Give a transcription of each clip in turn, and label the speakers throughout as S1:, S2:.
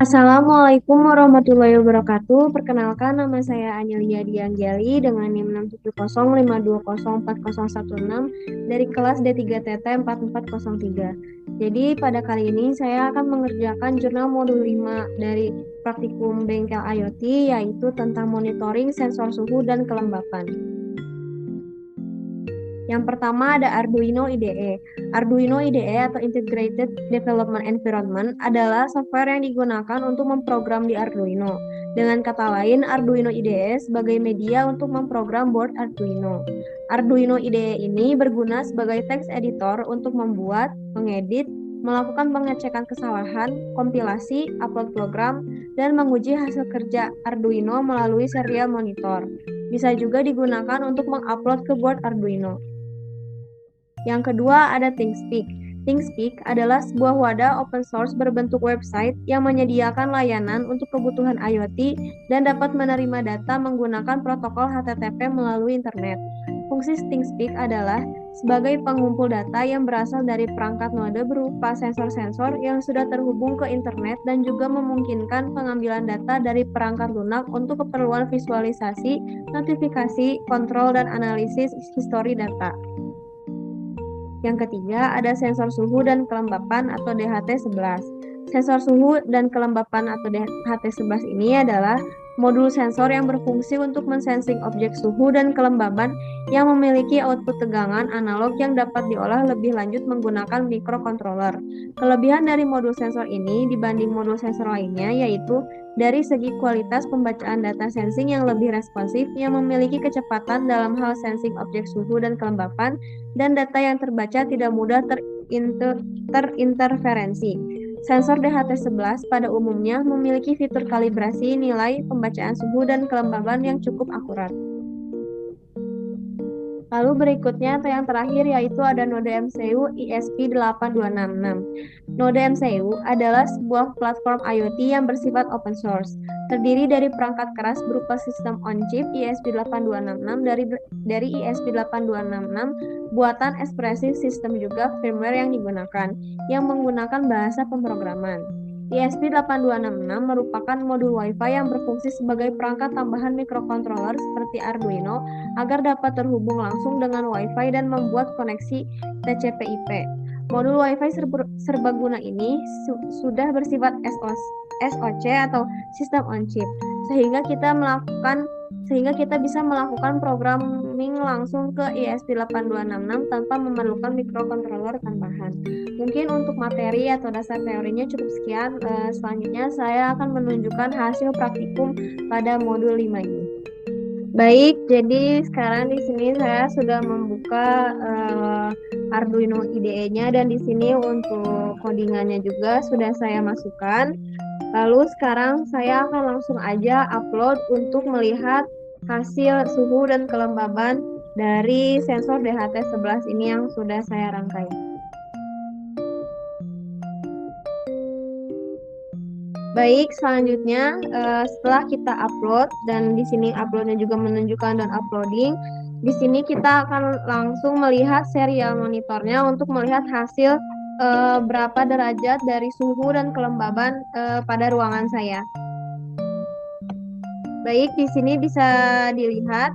S1: Assalamualaikum warahmatullahi wabarakatuh. Perkenalkan, nama saya Anelia Dianggeli dengan NIM 67052040116 dari kelas D3TT 4403. Jadi pada kali ini saya akan mengerjakan jurnal modul 5 dari praktikum bengkel IoT, yaitu tentang monitoring sensor suhu dan kelembapan. Yang pertama ada Arduino IDE. Arduino IDE atau Integrated Development Environment adalah software yang digunakan untuk memprogram di Arduino. Dengan kata lain, Arduino IDE sebagai media untuk memprogram board Arduino. Arduino IDE ini berguna sebagai text editor untuk membuat, mengedit, melakukan pengecekan kesalahan, kompilasi, upload program, dan menguji hasil kerja Arduino melalui serial monitor. Bisa juga digunakan untuk mengupload ke board Arduino. Yang kedua ada ThinkSpeak. ThinkSpeak adalah sebuah wadah open source berbentuk website yang menyediakan layanan untuk kebutuhan IoT dan dapat menerima data menggunakan protokol HTTP melalui internet. Fungsi ThinkSpeak adalah sebagai pengumpul data yang berasal dari perangkat node berupa sensor-sensor yang sudah terhubung ke internet dan juga memungkinkan pengambilan data dari perangkat lunak untuk keperluan visualisasi, notifikasi, kontrol, dan analisis histori data. Yang ketiga, ada sensor suhu dan kelembapan atau DHT11. Sensor suhu dan kelembapan atau DHT11 ini adalah modul sensor yang berfungsi untuk mensensing objek suhu dan kelembaban yang memiliki output tegangan analog yang dapat diolah lebih lanjut menggunakan microcontroller. Kelebihan dari modul sensor ini dibanding modul sensor lainnya yaitu dari segi kualitas pembacaan data sensing yang lebih responsif yang memiliki kecepatan dalam hal sensing objek suhu dan kelembapan dan data yang terbaca tidak mudah terinterferensi. Sensor DHT11 pada umumnya memiliki fitur kalibrasi nilai pembacaan suhu dan kelembaban yang cukup akurat. Lalu berikutnya atau yang terakhir yaitu ada node MCU ESP8266. Node MCU adalah sebuah platform IoT yang bersifat open source. Terdiri dari perangkat keras berupa sistem on-chip ESP8266 dari ESP8266 buatan Espressif System juga firmware yang digunakan, yang menggunakan bahasa pemrograman. ESP8266 merupakan modul Wi-Fi yang berfungsi sebagai perangkat tambahan microcontroller seperti Arduino agar dapat terhubung langsung dengan Wi-Fi dan membuat koneksi TCP/IP. Modul Wi-Fi serbaguna ini sudah bersifat SoC atau System on Chip, sehingga kita bisa melakukan programming langsung ke ESP8266 tanpa memerlukan microcontroller tambahan. Mungkin untuk materi atau dasar teorinya cukup sekian. Selanjutnya saya akan menunjukkan hasil praktikum pada modul 5 ini. Baik, jadi sekarang di sini saya sudah membuka Arduino IDE-nya dan di sini untuk codingannya juga sudah saya masukkan. Lalu sekarang saya akan langsung aja upload untuk melihat hasil suhu dan kelembaban dari sensor DHT11 ini yang sudah saya rangkai. Baik, selanjutnya setelah kita upload dan di sini uploadnya juga menunjukkan dan uploading, di sini kita akan langsung melihat serial monitornya untuk melihat hasil berapa derajat dari suhu dan kelembaban pada ruangan saya. Baik, di sini bisa dilihat.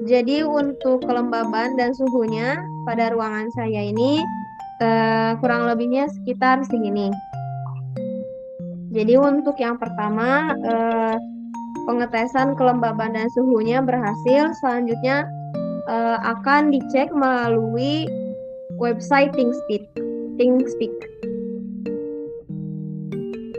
S1: Jadi untuk kelembaban dan suhunya pada ruangan saya ini kurang lebihnya sekitar segini. Jadi untuk yang pertama pengetesan kelembaban dan suhunya berhasil. Selanjutnya akan dicek melalui website ThinkSpeak.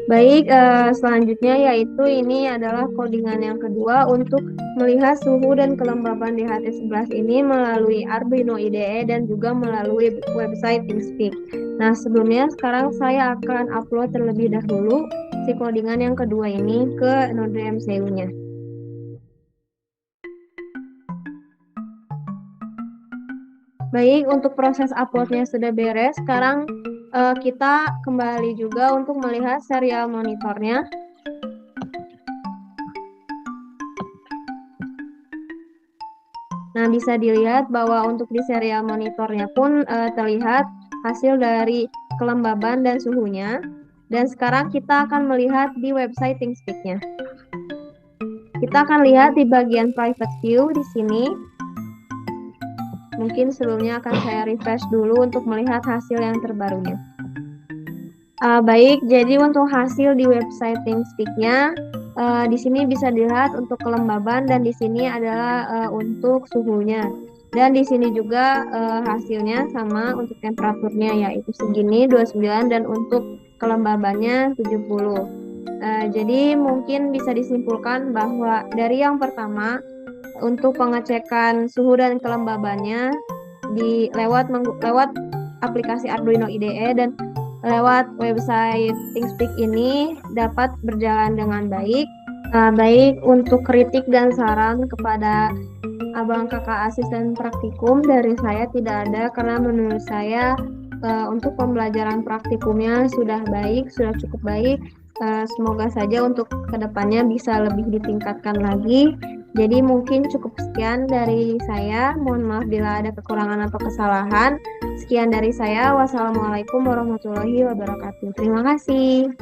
S1: Baik, selanjutnya yaitu ini adalah codingan yang kedua untuk melihat suhu dan kelembaban DHT11 ini melalui Arduino IDE dan juga melalui website ThinkSpeak. Nah, sebelumnya sekarang saya akan upload terlebih dahulu si codingan yang kedua ini ke node MCU-nya. Baik, untuk proses uploadnya sudah beres. Sekarang kita kembali juga untuk melihat serial monitornya. Nah, bisa dilihat bahwa untuk di serial monitornya pun terlihat hasil dari kelembaban dan suhunya. Dan sekarang kita akan melihat di website ThinkSpeak-nya. Kita akan lihat di bagian private view di sini. Mungkin sebelumnya akan saya refresh dulu untuk melihat hasil yang terbarunya. Baik, jadi untuk hasil di website ThinkSpeak-nya, di sini bisa dilihat untuk kelembaban dan di sini adalah untuk suhunya. Dan di sini juga hasilnya sama untuk temperaturnya yaitu segini 29 dan untuk kelembabannya 70. Jadi mungkin bisa disimpulkan bahwa dari yang pertama untuk pengecekan suhu dan kelembabannya lewat aplikasi Arduino IDE dan lewat website ThinkSpeak ini dapat berjalan dengan baik. Baik untuk kritik dan saran kepada abang kakak asisten praktikum dari saya tidak ada karena menurut saya untuk pembelajaran praktikumnya sudah baik, sudah cukup baik. Semoga saja untuk kedepannya bisa lebih ditingkatkan lagi. Jadi mungkin cukup sekian dari saya. Mohon maaf bila ada kekurangan atau kesalahan. Sekian dari saya. Wassalamualaikum warahmatullahi wabarakatuh. Terima kasih.